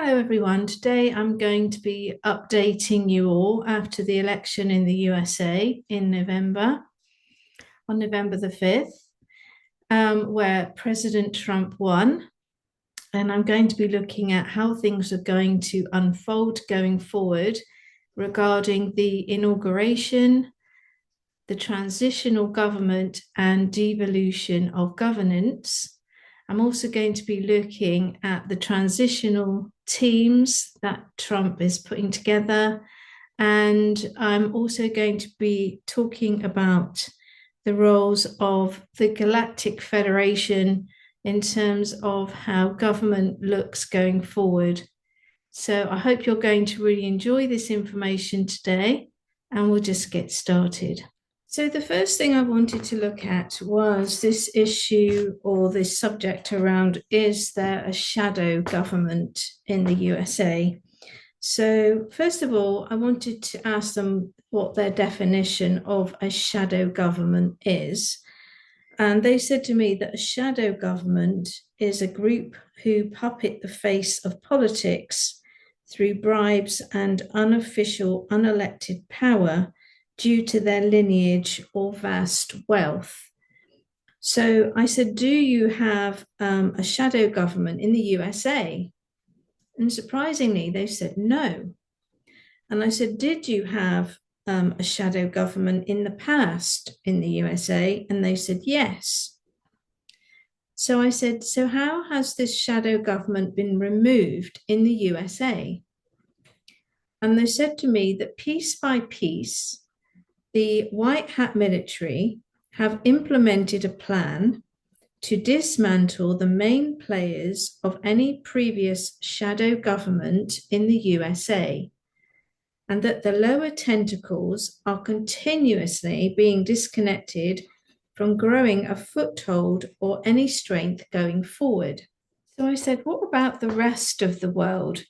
Hello, everyone. Today I'm going to be updating you all after the election in the USA in November, on November the 5th, where President Trump won. And I'm going to be looking at how things are going to unfold going forward regarding the inauguration, the transitional government, and devolution of governance. I'm also going to be looking at the transitional teams that Trump is putting together. And I'm also going to be talking about the roles of the Galactic Federation in terms of how government looks going forward. So I hope you're going to really enjoy this information today, and we'll just get started. So the first thing I wanted to look at was this issue or this subject around, is there a shadow government in the USA? So first of all, I wanted to ask them what their definition of a shadow government is. And they said to me that a shadow government is a group who puppet the face of politics through bribes and unofficial, unelected power due to their lineage or vast wealth. So I said, do you have a shadow government in the USA? And surprisingly, they said no. And I said, did you have a shadow government in the past in the USA? And they said yes. So I said, so how has this shadow government been removed in the USA? And they said to me that piece by piece, the white hat military have implemented a plan to dismantle the main players of any previous shadow government in the USA, and that the lower tentacles are continuously being disconnected from growing a foothold or any strength going forward. So I said, what about the rest of the world?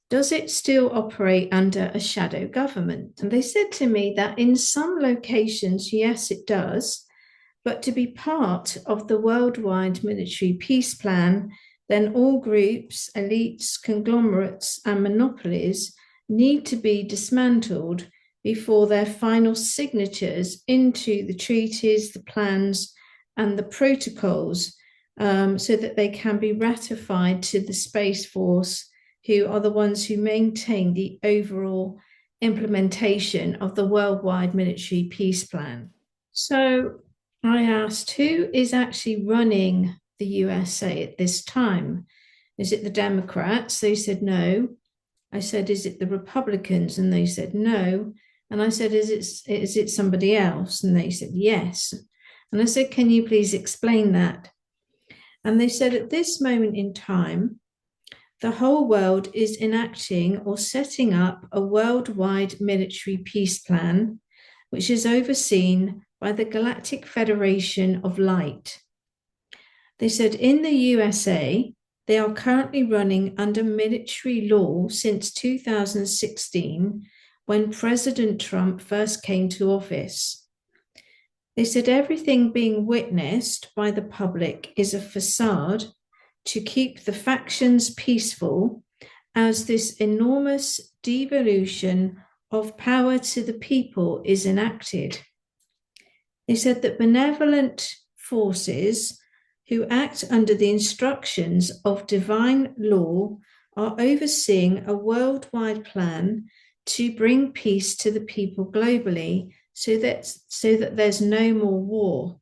Does it still operate under a shadow government? And they said to me that in some locations, yes, it does. But to be part of the worldwide military peace plan, then all groups, elites, conglomerates, and monopolies need to be dismantled before their final signatures into the treaties, the plans, and the protocols, so that they can be ratified to the Space Force, who are the ones who maintain the overall implementation of the worldwide military peace plan. So I asked, who is actually running the USA at this time? Is it the Democrats? They said no. I said, is it the Republicans? And they said no. And I said, is it somebody else? And they said yes. And I said, can you please explain that? And they said, at this moment in time, the whole world is enacting or setting up a worldwide military peace plan, which is overseen by the Galactic Federation of Light. They said in the USA, they are currently running under military law since 2016, when President Trump first came to office. They said everything being witnessed by the public is a facade to keep the factions peaceful, as this enormous devolution of power to the people is enacted. They said that benevolent forces who act under the instructions of divine law are overseeing a worldwide plan to bring peace to the people globally, so that there's no more war.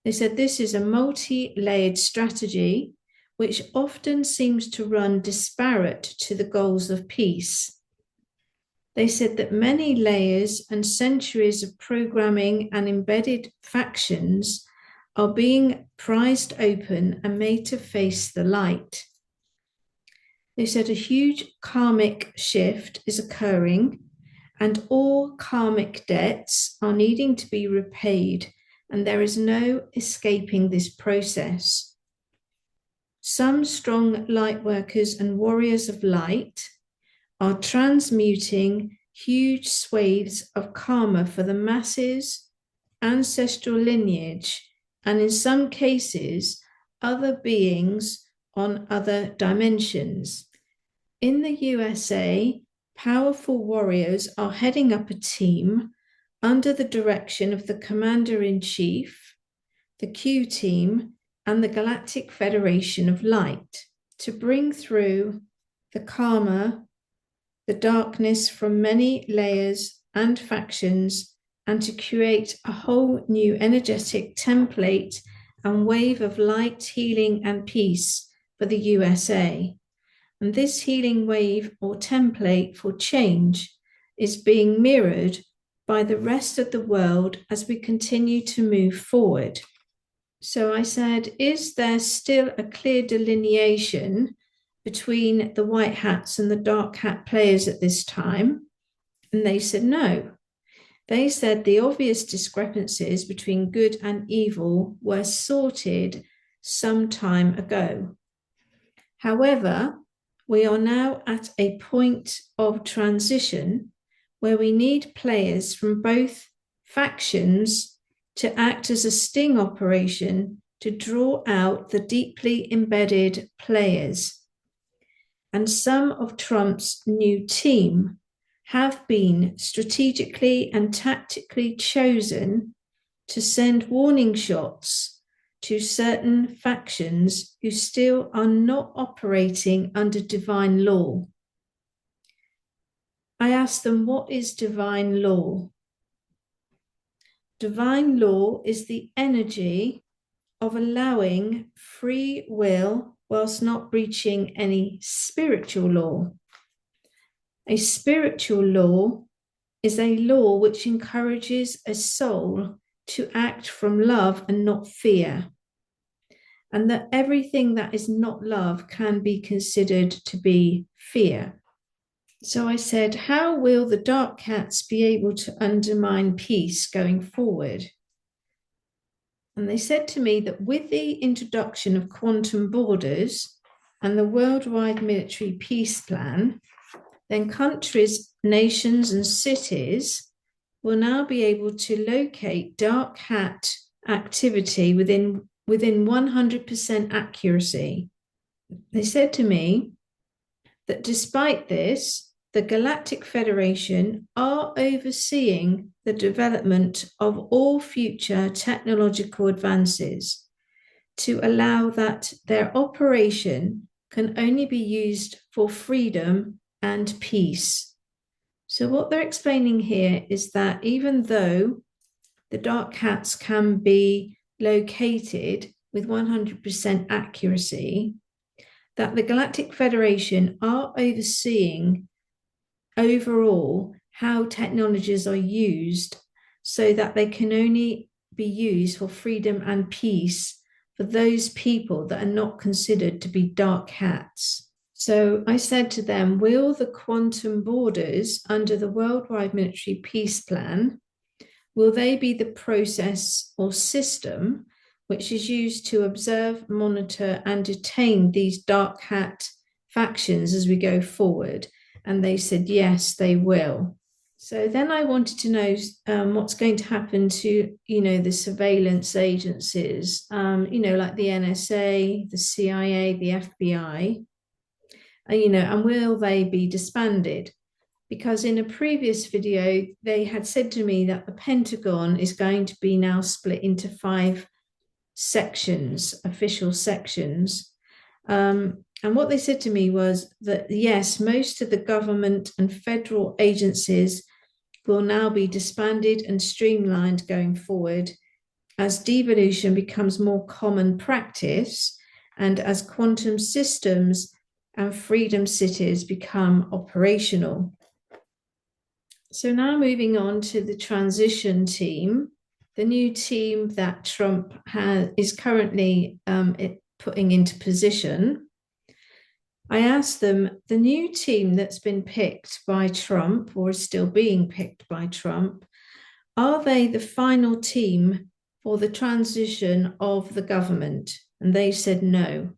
They said this is a multi-layered strategy which often seems to run disparate to the goals of peace. They said that many layers and centuries of programming and embedded factions are being prized open and made to face the light. They said a huge karmic shift is occurring, and all karmic debts are needing to be repaid, and there is no escaping this process. Some strong light workers and warriors of light are transmuting huge swathes of karma for the masses, ancestral lineage, and in some cases, other beings on other dimensions. In the USA, powerful warriors are heading up a team under the direction of the Commander-in-Chief, the Q Team, and the Galactic Federation of Light to bring through the karma, the darkness from many layers and factions, and to create a whole new energetic template and wave of light, healing, and peace for the USA. And this healing wave or template for change is being mirrored by the rest of the world as we continue to move forward. So I said, is there still a clear delineation between the white hats and the dark hat players at this time? And they said no. They said the obvious discrepancies between good and evil were sorted some time ago. However, we are now at a point of transition where we need players from both factions to act as a sting operation to draw out the deeply embedded players. And some of Trump's new team have been strategically and tactically chosen to send warning shots to certain factions who still are not operating under divine law. I asked them, what is divine law? Divine law is the energy of allowing free will whilst not breaching any spiritual law. A spiritual law is a law which encourages a soul to act from love and not fear, and that everything that is not love can be considered to be fear. So I said, how will the dark cats be able to undermine peace going forward? And they said to me that with the introduction of quantum borders and the worldwide military peace plan, then countries, nations, and cities will now be able to locate dark hat activity within 100% accuracy. They said to me that despite this, the Galactic Federation are overseeing the development of all future technological advances to allow that their operation can only be used for freedom and peace. So what they're explaining here is that even though the dark hats can be located with 100% accuracy, that the Galactic Federation are overseeing overall how technologies are used so that they can only be used for freedom and peace for those people that are not considered to be dark hats. So I said to them, will the quantum borders under the worldwide military peace plan, will they be the process or system which is used to observe, monitor, and detain these dark hat factions as we go forward? And they said, yes, they will. So then I wanted to know what's going to happen to, the surveillance agencies, like the NSA, the CIA, the FBI, and will they be disbanded? Because in a previous video, they had said to me that the Pentagon is going to be now split into 5 sections, official sections. And what they said to me was that, yes, most of the government and federal agencies will now be disbanded and streamlined going forward as devolution becomes more common practice and as quantum systems and freedom cities become operational. So now moving on to the transition team, the new team that Trump is currently putting into position. I asked them, the new team that's been picked by Trump or is still being picked by Trump, are they the final team for the transition of the government? And they said no.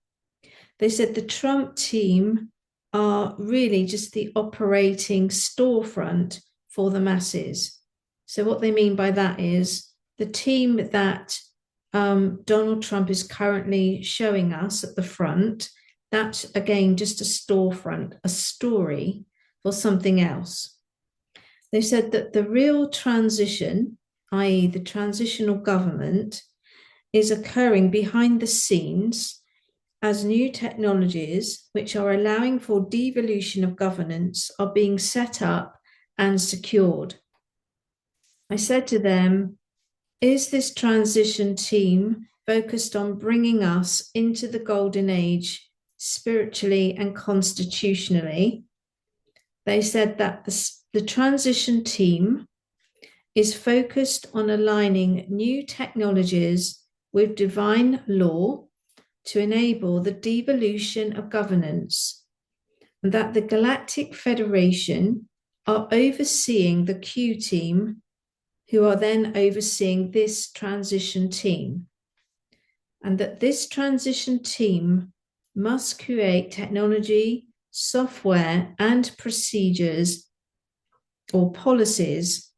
They said the Trump team are really just the operating storefront for the masses. So what they mean by that is the team that Donald Trump is currently showing us at the front That's, again, just a storefront, a story for something else. They said that the real transition, i.e., the transitional government, is occurring behind the scenes as new technologies, which are allowing for devolution of governance, are being set up and secured. I said to them, is this transition team focused on bringing us into the golden age spiritually and constitutionally? They said that the transition team is focused on aligning new technologies with divine law to enable the devolution of governance, and that the Galactic Federation are overseeing the Q team, who are then overseeing this transition team, and that this transition team must create technology, software, and procedures or policies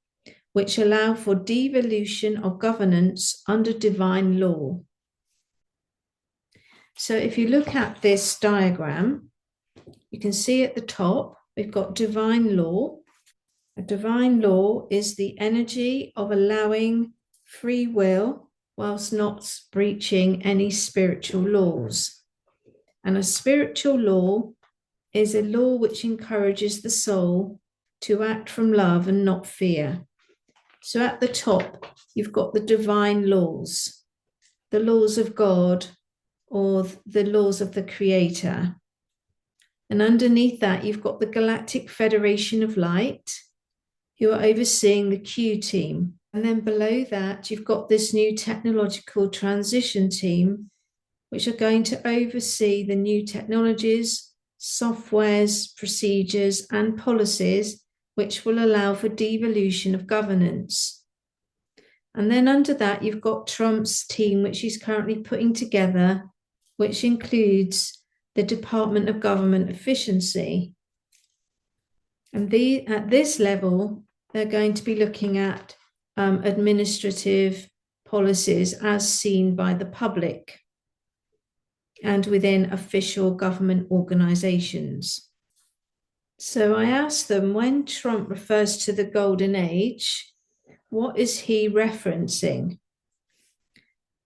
which allow for devolution of governance under divine law. So if you look at this diagram, you can see at the top, we've got divine law. A divine law is the energy of allowing free will whilst not breaching any spiritual laws. And a spiritual law is a law which encourages the soul to act from love and not fear. So at the top, you've got the divine laws, the laws of God or the laws of the Creator. And underneath that, you've got the Galactic Federation of Light, who are overseeing the Q team. And then below that, you've got this new technological transition team, which are going to oversee the new technologies, softwares, procedures, and policies which will allow for devolution of governance. And then under that, you've got Trump's team, which he's currently putting together, which includes the Department of Government Efficiency. And at this level, they're going to be looking at administrative policies as seen by the public and within official government organizations. So I asked them, when Trump refers to the golden age, what is he referencing?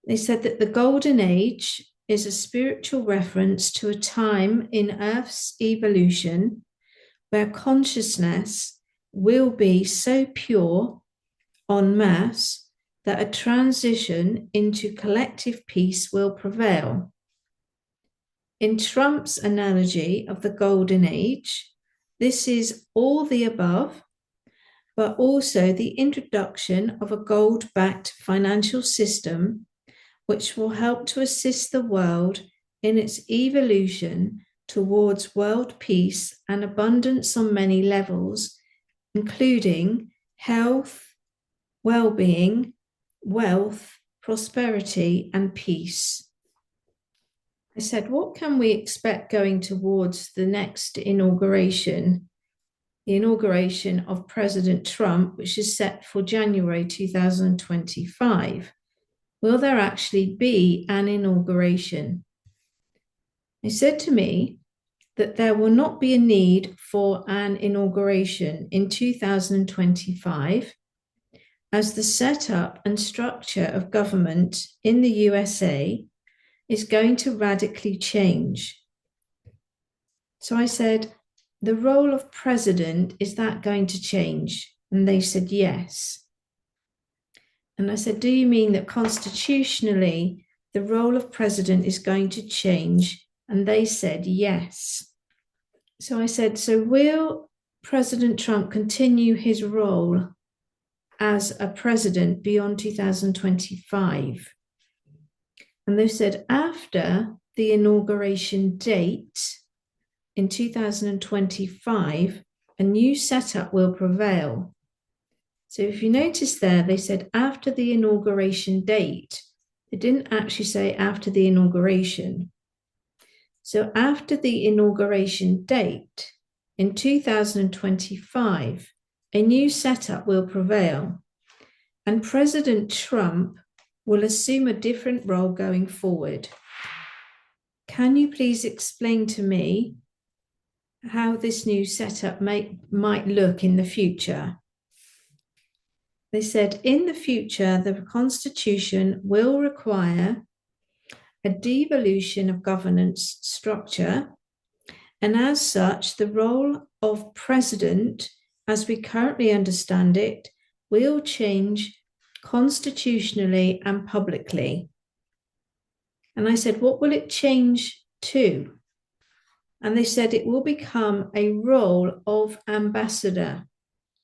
They said that the golden age is a spiritual reference to a time in Earth's evolution where consciousness will be so pure en masse that a transition into collective peace will prevail. In Trump's analogy of the golden age, this is all the above, but also the introduction of a gold-backed financial system which will help to assist the world in its evolution towards world peace and abundance on many levels, including health, well-being, wealth, prosperity, and peace. I said, what can we expect going towards the next inauguration, the inauguration of President Trump, which is set for January 2025? Will there actually be an inauguration? He said to me that there will not be a need for an inauguration in 2025, as the setup and structure of government in the USA is going to radically change. So I said, the role of president, is that going to change? And they said, yes. And I said, do you mean that constitutionally the role of president is going to change? And they said, yes. So I said, so will President Trump continue his role as a president beyond 2025? And they said, after the inauguration date in 2025, a new setup will prevail. So if you notice there, they said after the inauguration date. They didn't actually say after the inauguration. So after the inauguration date in 2025, a new setup will prevail, and President Trump will assume a different role going forward. can you please explain to me how this new setup might look in the future? They said, in the future, the Constitution will require a devolution of governance structure, and as such, the role of president, as we currently understand it, will change constitutionally and publicly. And I said, what will it change to? And they said it will become a role of ambassador.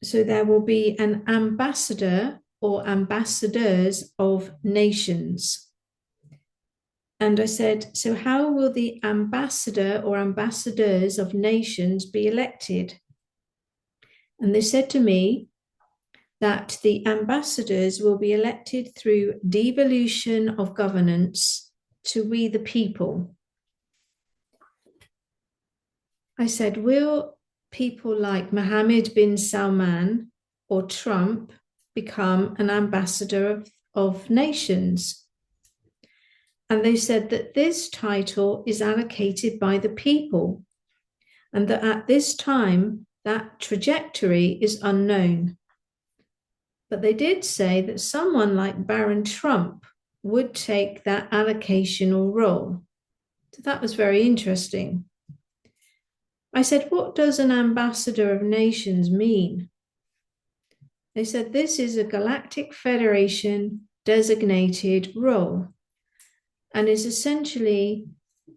So there will be an ambassador or ambassadors of nations. And I said, so how will the ambassador or ambassadors of nations be elected? And they said to me that the ambassadors will be elected through devolution of governance to we the people. I said, will people like Mohammed bin Salman or Trump become an ambassador of nations? And they said that this title is allocated by the people, and that at this time, that trajectory is unknown. But they did say that someone like Baron Trump would take that allocational role. So that was very interesting. I said, what does an ambassador of nations mean? They said, this is a galactic federation designated role and is essentially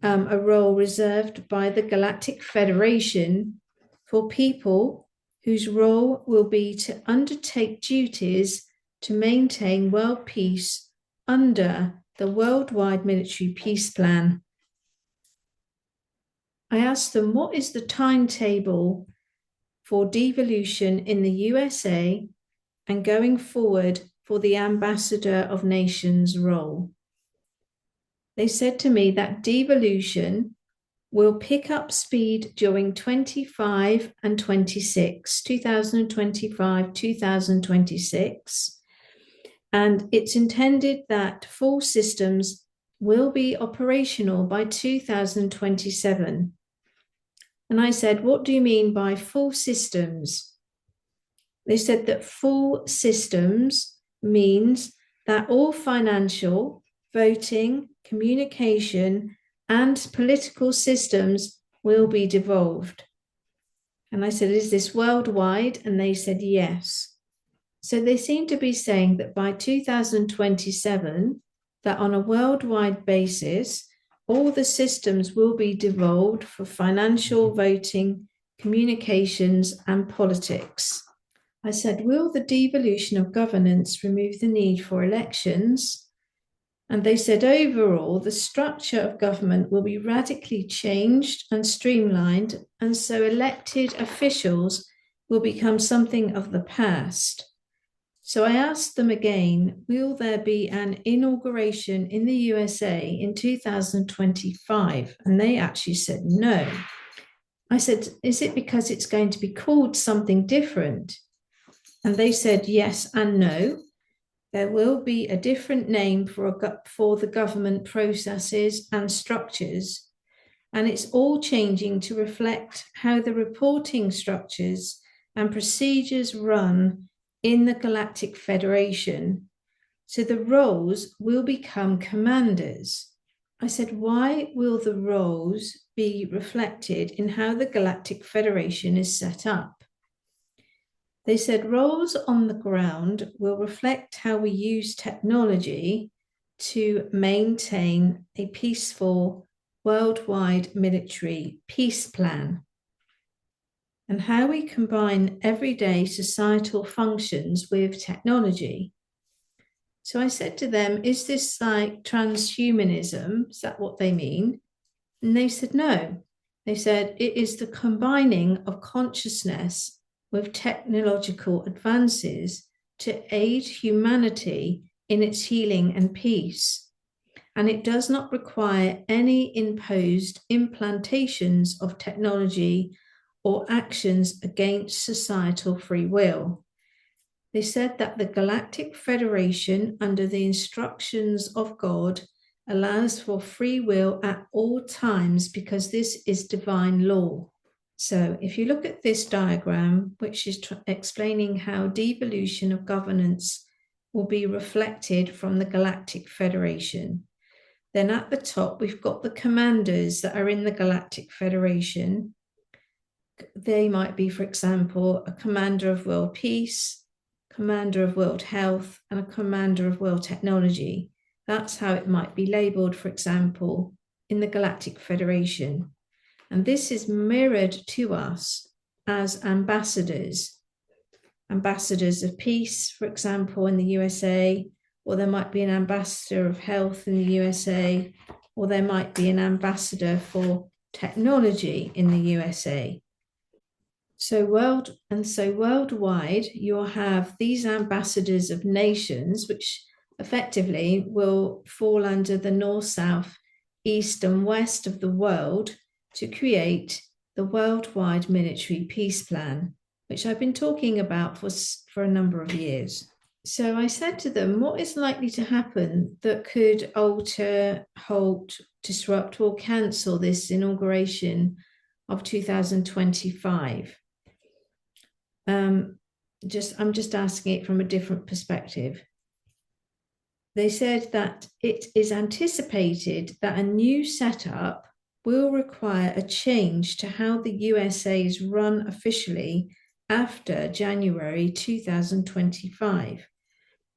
a role reserved by the Galactic Federation for people whose role will be to undertake duties to maintain world peace under the worldwide military peace plan. I asked them, what is the timetable for devolution in the USA and going forward for the Ambassador of Nations role? They said to me that devolution will pick up speed during 25 and 26, 2025, 2026. And it's intended that full systems will be operational by 2027. And I said, what do you mean by full systems? They said that full systems means that all financial, voting, communication, and political systems will be devolved. And I said, is this worldwide? And they said, yes. So they seem to be saying that by 2027, that on a worldwide basis, all the systems will be devolved for financial, voting, communications, and politics. I said, will the devolution of governance remove the need for elections? And they said, overall, the structure of government will be radically changed and streamlined, and so elected officials will become something of the past. So I asked them again, will there be an inauguration in the USA in 2025? And they actually said no. I said, is it because it's going to be called something different? And they said yes and no. There will be a different name for the government processes and structures, and it's all changing to reflect how the reporting structures and procedures run in the Galactic Federation. So the roles will become commanders. I said, why will the roles be reflected in how the Galactic Federation is set up? They said roles on the ground will reflect how we use technology to maintain a peaceful worldwide military peace plan, and how we combine everyday societal functions with technology. So I said to them, is this like transhumanism? Is that what they mean? And they said, no. They said, it is the combining of consciousness with technological advances to aid humanity in its healing and peace. And it does not require any imposed implantations of technology or actions against societal free will. They said that the Galactic Federation, under the instructions of God allows for free will at all times because this is divine law. So if you look at this diagram, which is explaining how devolution of governance will be reflected from the Galactic Federation, then at the top, we've got the commanders that are in the Galactic Federation. They might be, for example, a commander of world peace, commander of world health, and a commander of world technology. That's how it might be labeled, for example, in the Galactic Federation. And this is mirrored to us as ambassadors. Ambassadors of peace, for example, in the USA, or there might be an ambassador of health in the USA, or there might be an ambassador for technology in the USA. So worldwide, you'll have these ambassadors of nations, which effectively will fall under the north, south, east, and west of the world to create the worldwide military peace plan, which I've been talking about for a number of years. So I said to them, what is likely to happen that could alter, halt, disrupt, or cancel this inauguration of 2025? I'm just asking it from a different perspective. They said that it is anticipated that a new setup will require a change to how the USA is run officially after January 2025,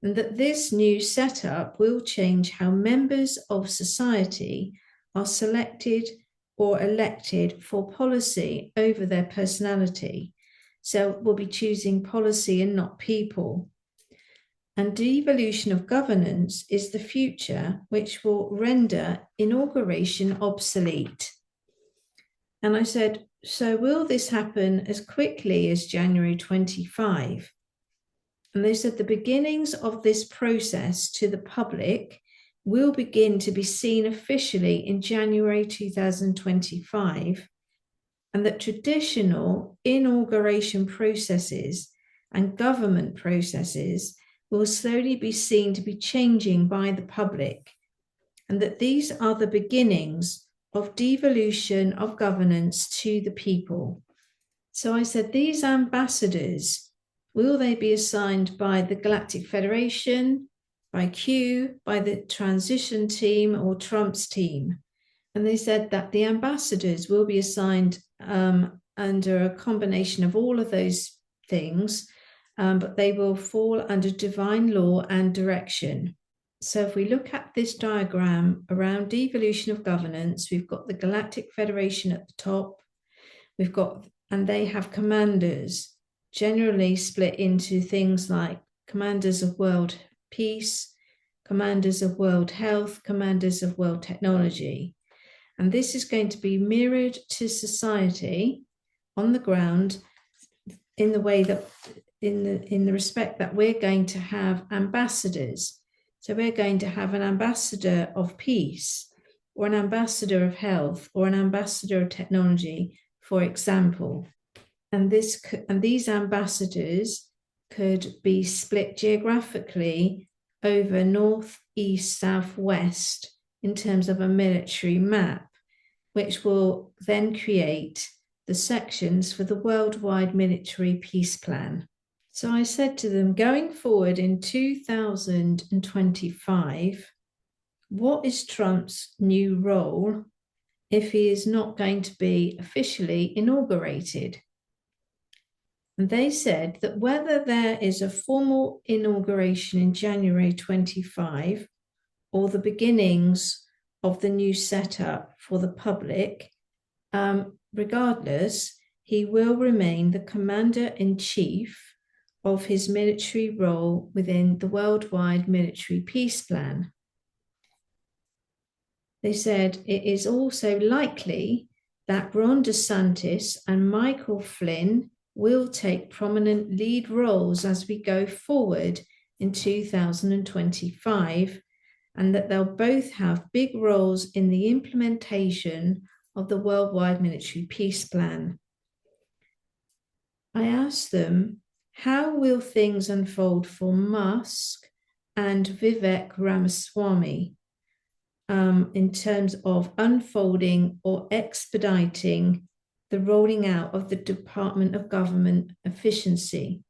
and that this new setup will change how members of society are selected or elected for policy over their personality. So we'll be choosing policy and not people. And devolution of governance is the future, which will render inauguration obsolete. And I said, so will this happen as quickly as January 25? And they said the beginnings of this process to the public will begin to be seen officially in January 2025, and that traditional inauguration processes and government processes will slowly be seen to be changing by the public, and that these are the beginnings of devolution of governance to the people. So I said, these ambassadors, will they be assigned by the Galactic Federation, by Q, by the transition team, or Trump's team? And they said that the ambassadors will be assigned under a combination of all of those things, but they will fall under divine law and direction. So if we look at this diagram around devolution of governance, we've got the Galactic Federation at the top, and they have commanders, generally split into things like commanders of world peace, commanders of world health, commanders of world technology. And this is going to be mirrored to society on the ground in the way that, in the respect that we're going to have ambassadors. So we're going to have an ambassador of peace, or an ambassador of health, or an ambassador of technology, for example. And these ambassadors could be split geographically over north, east, south, west in terms of a military map, which will then create the sections for the worldwide military peace plan. So I said to them, going forward in 2025, what is Trump's new role if he is not going to be officially inaugurated? And they said that whether there is a formal inauguration in January 25 or the beginnings of the new setup for the public, regardless, he will remain the commander-in-chief of his military role within the worldwide military peace plan. They said it is also likely that Ron DeSantis and Michael Flynn will take prominent lead roles as we go forward in 2025, and that they'll both have big roles in the implementation of the worldwide military peace plan. I asked them, how will things unfold for Musk and Vivek Ramaswamy? in terms of unfolding or expediting the rolling out of the Department of Government Efficiency.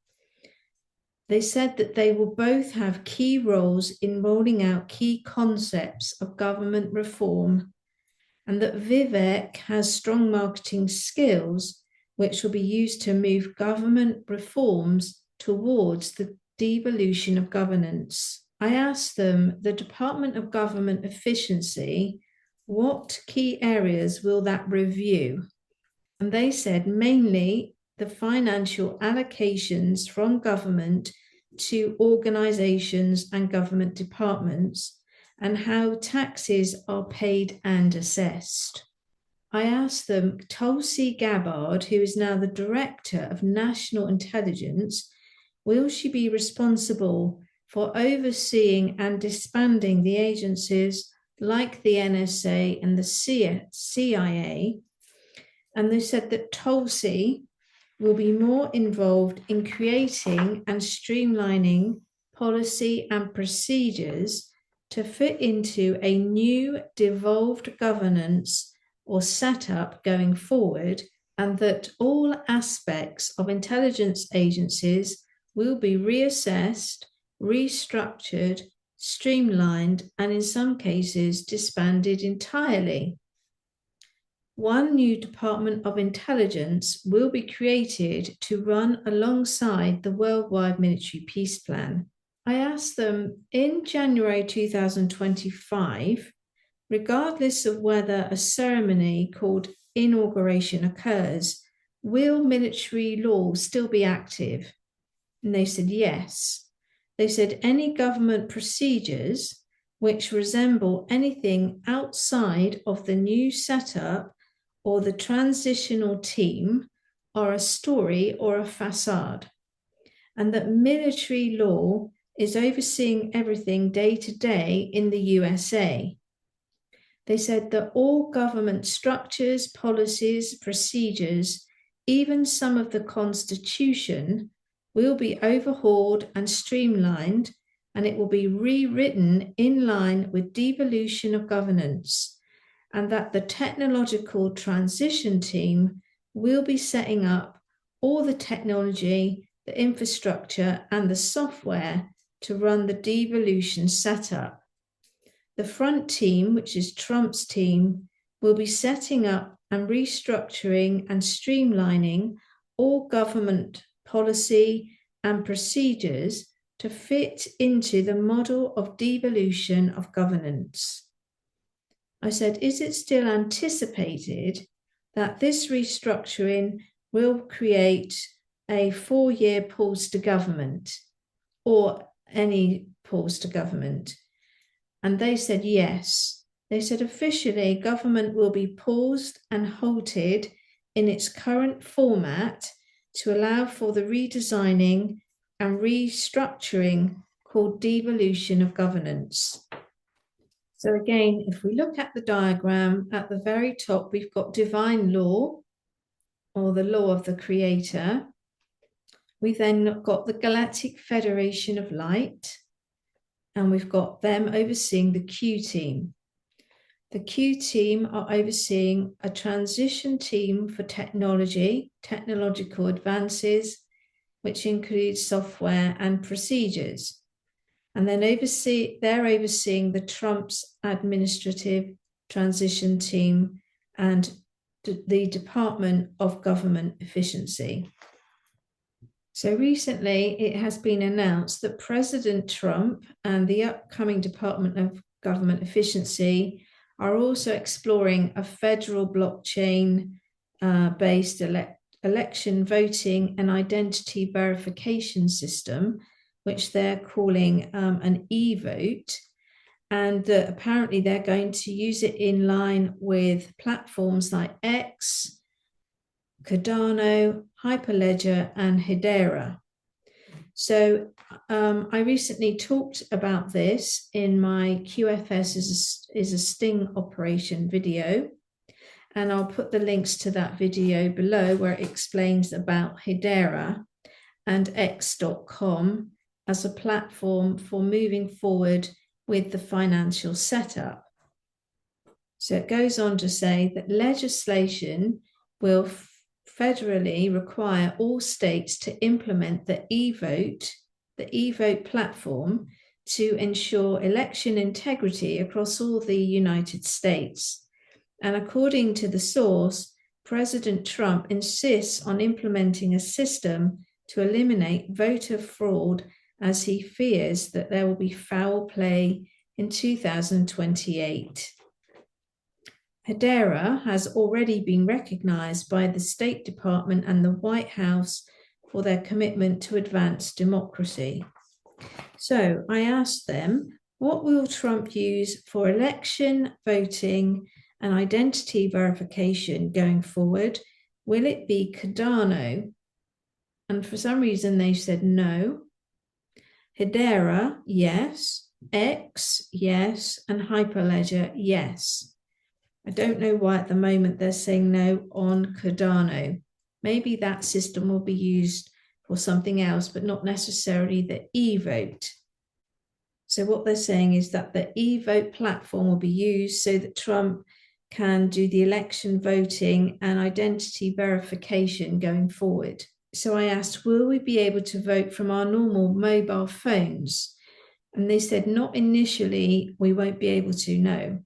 They said that they will both have key roles in rolling out key concepts of government reform, and that Vivek has strong marketing skills which will be used to move government reforms towards the devolution of governance. I asked them, the Department of Government Efficiency, what key areas will that review? And they said mainly the financial allocations from government to organizations and government departments, and how taxes are paid and assessed. I asked them, Tulsi Gabbard, who is now the Director of National Intelligence, will she be responsible for overseeing and disbanding the agencies like the NSA and the CIA? And they said that Tulsi will be more involved in creating and streamlining policy and procedures to fit into a new devolved governance or setup going forward, and that all aspects of intelligence agencies will be reassessed, restructured, streamlined, and in some cases disbanded entirely. One new Department of Intelligence will be created to run alongside the worldwide military peace plan. I asked them, in January 2025, regardless of whether a ceremony called Inauguration occurs, will military law still be active? And they said yes. They said any government procedures which resemble anything outside of the new setup or the transitional team are a story or a facade, and that military law is overseeing everything day to day in the USA. They said that all government structures, policies, procedures, even some of the Constitution, will be overhauled and streamlined, and it will be rewritten in line with devolution of governance, and that the technological transition team will be setting up all the technology, the infrastructure, and the software to run the devolution setup. The front team, which is Trump's team, will be setting up and restructuring and streamlining all government policy and procedures to fit into the model of devolution of governance. I said, is it still anticipated that this restructuring will create a 4-year pause to government or any pause to government? And they said yes. They said officially government will be paused and halted in its current format to allow for the redesigning and restructuring called devolution of governance. So again, if we look at the diagram, at the very top, we've got divine law, or the law of the creator. We've then got the Galactic Federation of Light, and we've got them overseeing the Q team. The Q team are overseeing a transition team for technology, technological advances, which includes software and procedures. And then they're overseeing the Trump's administrative transition team and the Department of Government Efficiency. So recently it has been announced that President Trump and the upcoming Department of Government Efficiency are also exploring a federal blockchain-based election voting and identity verification system, which they're calling an e-vote, and apparently they're going to use it in line with platforms like X, Cardano, Hyperledger, and Hedera. So I recently talked about this in my QFS is a sting operation video, and I'll put the links to that video below where it explains about Hedera and X.com as a platform for moving forward with the financial setup. So it goes on to say that legislation will federally require all states to implement the e-vote platform to ensure election integrity across all the United States. And according to the source, President Trump insists on implementing a system to eliminate voter fraud as he fears that there will be foul play in 2028. Hedera has already been recognized by the State Department and the White House for their commitment to advance democracy. So I asked them, what will Trump use for election voting and identity verification going forward? Will it be Cardano? And for some reason they said no. Hedera, yes. X, yes. And Hyperledger, yes. I don't know why at the moment they're saying no on Cardano. Maybe that system will be used for something else, but not necessarily the e-vote. So what they're saying is that the e-vote platform will be used so that Trump can do the election voting and identity verification going forward. So I asked, will we be able to vote from our normal mobile phones? And they said, not initially, we won't be able to, no.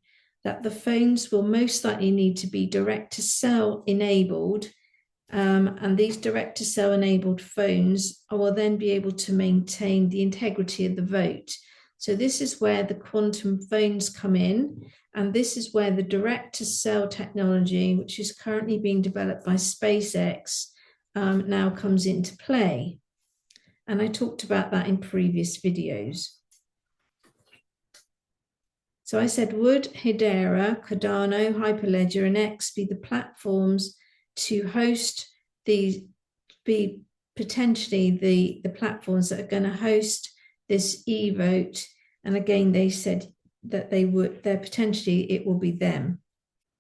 That the phones will most likely need to be direct-to-cell enabled, and these direct-to-cell enabled phones will then be able to maintain the integrity of the vote. So this is where the quantum phones come in, and this is where the direct-to-cell technology, which is currently being developed by SpaceX, now comes into play. And I talked about that in previous videos. So I said, would Hedera, Cardano, Hyperledger, and X be the platforms to host these, be potentially the platforms that are going to host this e-vote? And again, they said that they would, potentially it will be them.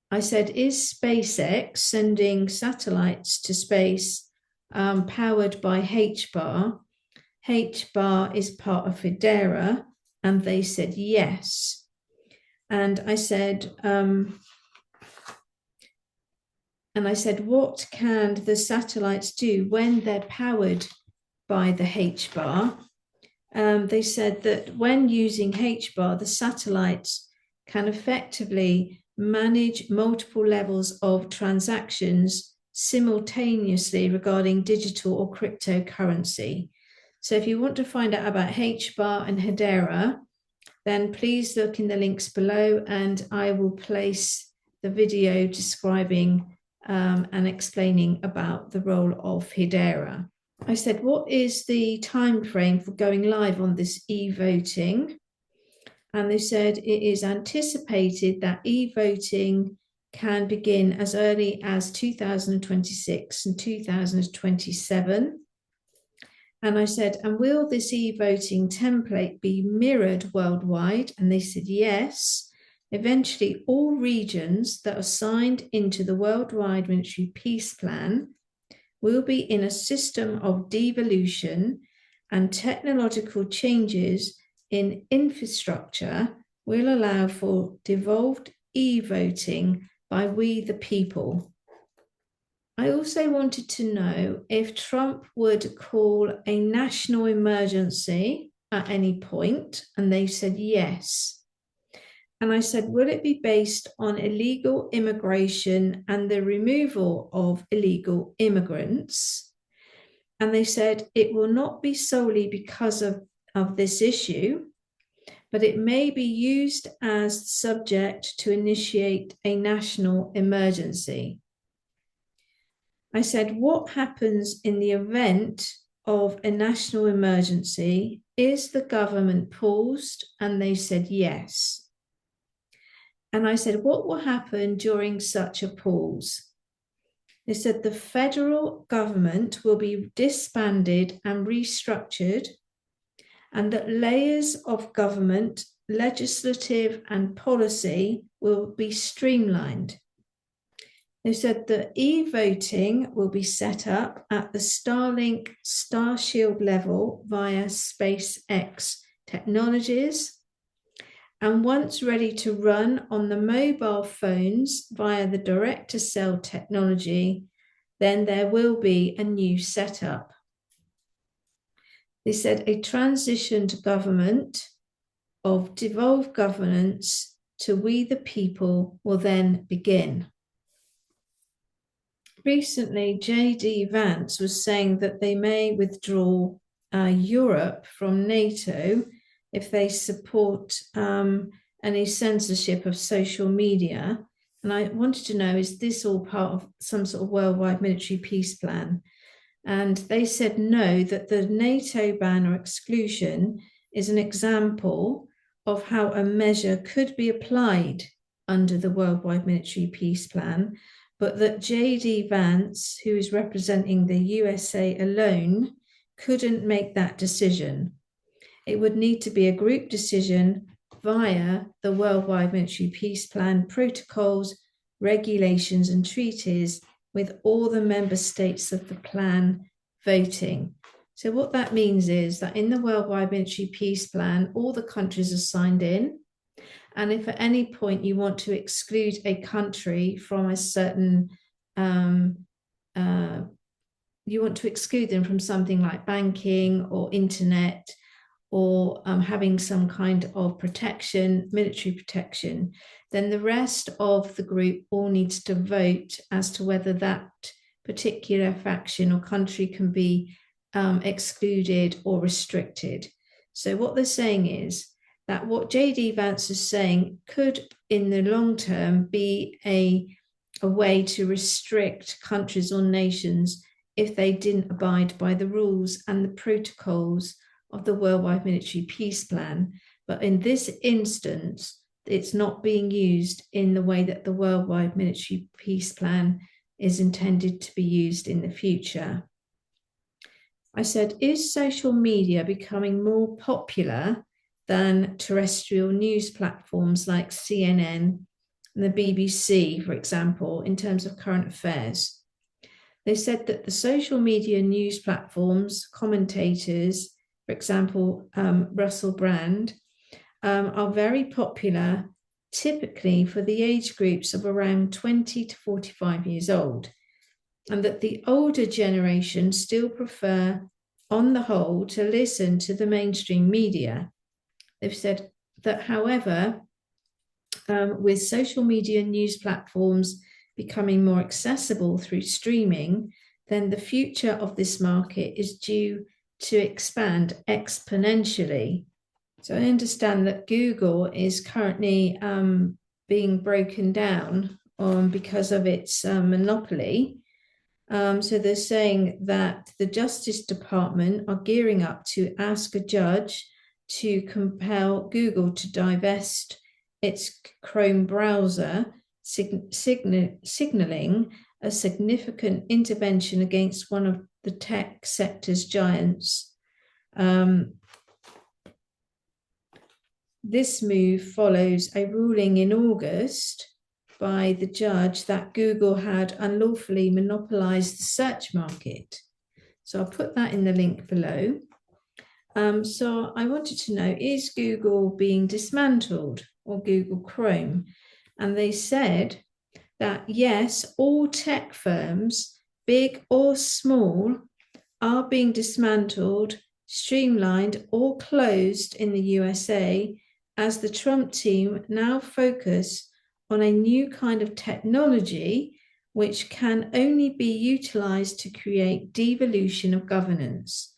I said, is SpaceX sending satellites to space powered by HBAR? HBAR is part of Hedera, and they said yes. And I said, what can the satellites do when they're powered by the HBAR? They said that when using HBAR, the satellites can effectively manage multiple levels of transactions simultaneously regarding digital or cryptocurrency. So if you want to find out about HBAR and Hedera, then please look in the links below, and I will place the video describing and explaining about the role of Hedera. I said, what is the time frame for going live on this e-voting? And they said it is anticipated that e-voting can begin as early as 2026 and 2027. And I said, and will this e-voting template be mirrored worldwide? And they said, yes. Eventually, all regions that are signed into the Worldwide Military Peace Plan will be in a system of devolution, and technological changes in infrastructure will allow for devolved e-voting by we the people. I also wanted to know if Trump would call a national emergency at any point, and they said yes. And I said, will it be based on illegal immigration and the removal of illegal immigrants? And they said it will not be solely because of this issue, but it may be used as subject to initiate a national emergency. I said, what happens in the event of a national emergency? Is the government paused? And they said yes. And I said, what will happen during such a pause? They said the federal government will be disbanded and restructured, and that layers of government, legislative and policy will be streamlined. They said that e-voting will be set up at the Starlink Starshield level via SpaceX technologies, And once ready to run on the mobile phones via the direct-to-cell technology, then there will be a new setup. They said a transition to government of devolved governance to we the people will then begin. Recently, J.D. Vance was saying that they may withdraw Europe from NATO if they support any censorship of social media. And I wanted to know, is this all part of some sort of worldwide military peace plan? And they said no, that the NATO ban or exclusion is an example of how a measure could be applied under the worldwide military peace plan, but that J.D. Vance, who is representing the USA alone, couldn't make that decision. It would need to be a group decision via the worldwide military peace plan protocols, regulations, and treaties, with all the member states of the plan voting. So what that means is that in the worldwide military peace plan, all the countries are signed in. And if at any point you want to exclude a country from a certain, you want to exclude them from something like banking or internet, or having some kind of protection, military protection, then the rest of the group all needs to vote as to whether that particular faction or country can be excluded or restricted. So what they're saying is that what J.D. Vance is saying could, in the long term, be a way to restrict countries or nations if they didn't abide by the rules and the protocols of the worldwide military peace plan. But in this instance, it's not being used in the way that the worldwide military peace plan is intended to be used in the future. I said, is social media becoming more popular than terrestrial news platforms like CNN and the BBC, for example, in terms of current affairs? They said that the social media news platforms, commentators, for example, Russell Brand, are very popular, typically for the age groups of around 20 to 45 years old, and that the older generation still prefer, on the whole, to listen to the mainstream media. They've said that, however, with social media news platforms becoming more accessible through streaming, then the future of this market is due to expand exponentially. So I understand that Google is currently being broken down because of its monopoly. So they're saying that the Justice Department are gearing up to ask a judge to compel Google to divest its Chrome browser, signaling a significant intervention against one of the tech sector's giants. This move follows a ruling in August by the judge that Google had unlawfully monopolized the search market. So I'll put that in the link below. So I wanted to know, is Google being dismantled, or Google Chrome? And they said that yes, all tech firms, big or small, are being dismantled, streamlined, or closed in the USA as the Trump team now focus on a new kind of technology which can only be utilized to create devolution of governance.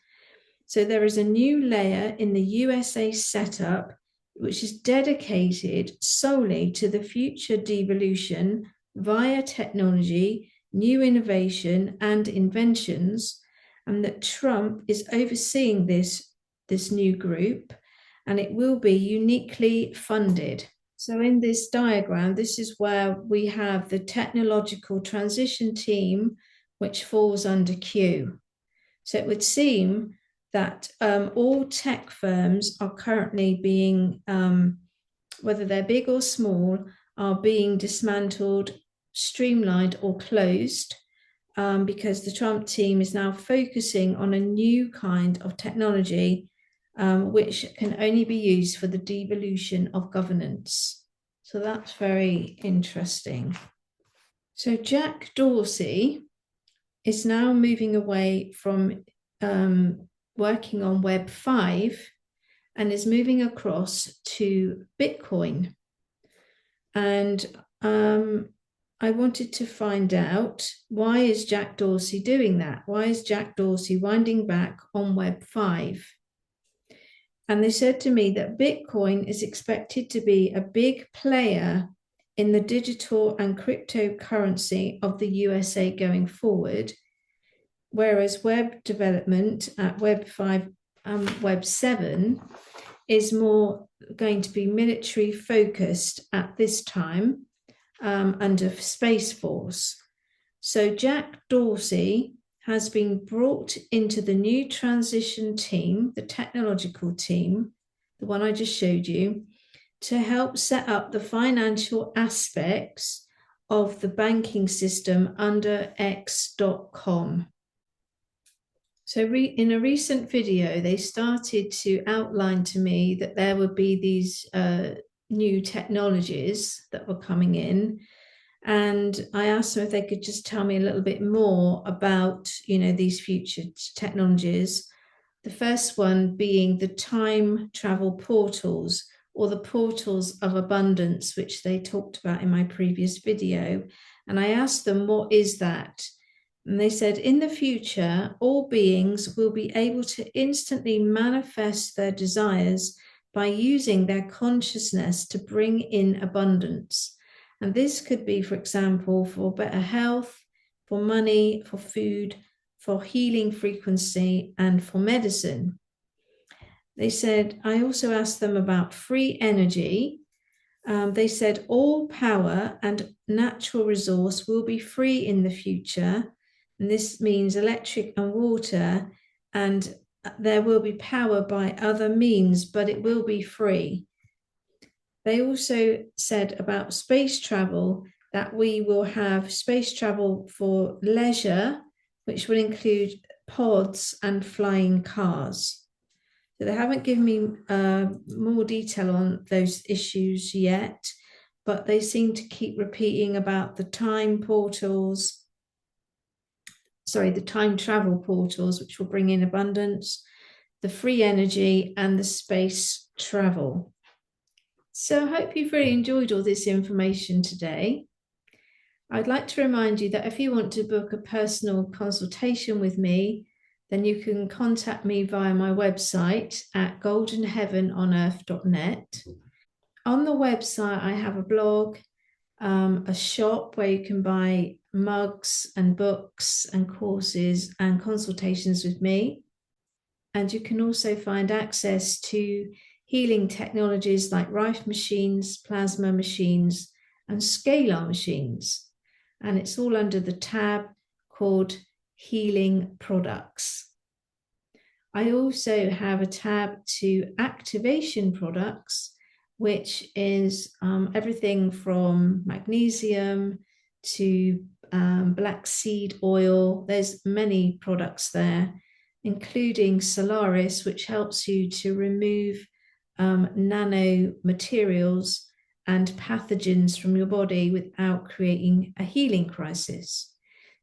So there is a new layer in the USA setup which is dedicated solely to the future devolution via technology, new innovation, and inventions, and that Trump is overseeing this new group, and it will be uniquely funded. So in this diagram, this is where we have the technological transition team, which falls under Q. So it would seem that all tech firms are currently being, whether they're big or small, are being dismantled, streamlined, or closed, because the Trump team is now focusing on a new kind of technology which can only be used for the devolution of governance. So that's very interesting. So Jack Dorsey is now moving away from working on Web 5 and is moving across to Bitcoin. And I wanted to find out, why is Jack Dorsey doing that? Why is Jack Dorsey winding back on Web 5? And they said to me that Bitcoin is expected to be a big player in the digital and cryptocurrency of the USA going forward, whereas web development at Web 5 and Web 7 is more going to be military focused at this time, under Space Force. So Jack Dorsey has been brought into the new transition team, the technological team, the one I just showed you, to help set up the financial aspects of the banking system under X.com. So in a recent video, they started to outline to me that there would be these new technologies that were coming in. And I asked them if they could just tell me a little bit more about, these future technologies. The first one being the time travel portals, or the portals of abundance, which they talked about in my previous video. And I asked them, what is that? And they said, in the future, all beings will be able to instantly manifest their desires by using their consciousness to bring in abundance. And this could be, for example, for better health, for money, for food, for healing frequency, and for medicine. They said, I also asked them about free energy. They said all power and natural resource will be free in the future. And this means electric and water, and there will be power by other means, but it will be free. They also said about space travel, that we will have space travel for leisure, which will include pods and flying cars. So they haven't given me more detail on those issues yet, but they seem to keep repeating about the time portals, the time travel portals, which will bring in abundance, the free energy, and the space travel. So I hope you've really enjoyed all this information today. I'd like to remind you that if you want to book a personal consultation with me, then you can contact me via my website at goldenheavenonearth.net. On the website, I have a blog, a shop where you can buy mugs and books and courses and consultations with me. And you can also find access to healing technologies like Rife machines, plasma machines, and scalar machines. And it's all under the tab called Healing Products. I also have a tab to activation products, which is everything from magnesium to black seed oil. There's many products there, including Solaris, which helps you to remove nanomaterials and pathogens from your body without creating a healing crisis.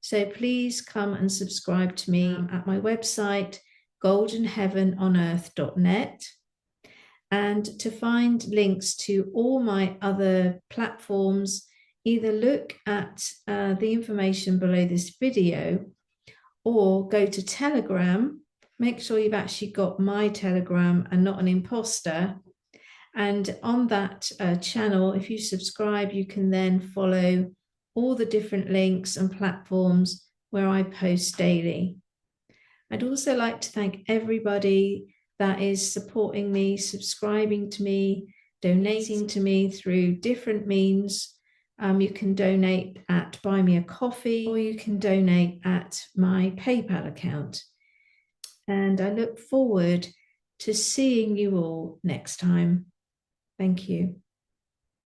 So please come and subscribe to me at my website, goldenheavenonearth.net. And to find links to all my other platforms, either look at the information below this video or go to Telegram. Make sure you've actually got my Telegram and not an imposter. And on that channel, if you subscribe, you can then follow all the different links and platforms where I post daily. I'd also like to thank everybody that is supporting me, subscribing to me, donating to me through different means. You can donate at Buy Me a Coffee, or you can donate at my PayPal account. And I look forward to seeing you all next time. Thank you.